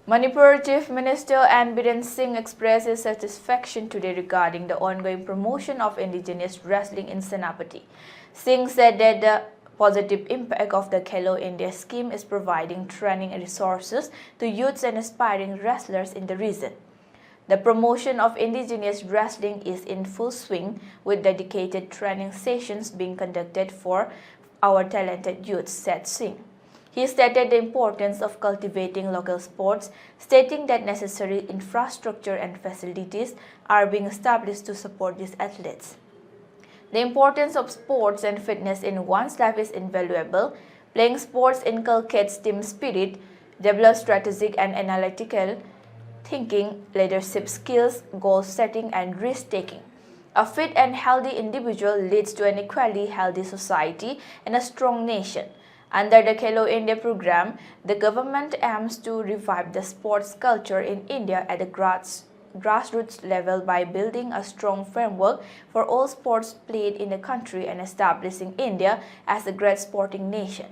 Manipur Chief Minister N.Biren expressed his satisfaction today regarding the ongoing promotion of indigenous wrestling in Senapati. Singh said that the positive impact of the Khelo India scheme is providing training and resources to youths and aspiring wrestlers in the region. The promotion of indigenous wrestling is in full swing, with dedicated training sessions being conducted for our talented youths, said Singh. He stated the importance of cultivating local sports, stating that necessary infrastructure and facilities are being established to support these athletes. The importance of sports and fitness in one's life is invaluable. Playing sports inculcates team spirit, develops strategic and analytical thinking, leadership skills, goal setting, and risk-taking. A fit and healthy individual leads to an equally healthy society and a strong nation. Under the Khelo India program, the government aims to revive the sports culture in India at the grassroots level by building a strong framework for all sports played in the country and establishing India as a great sporting nation.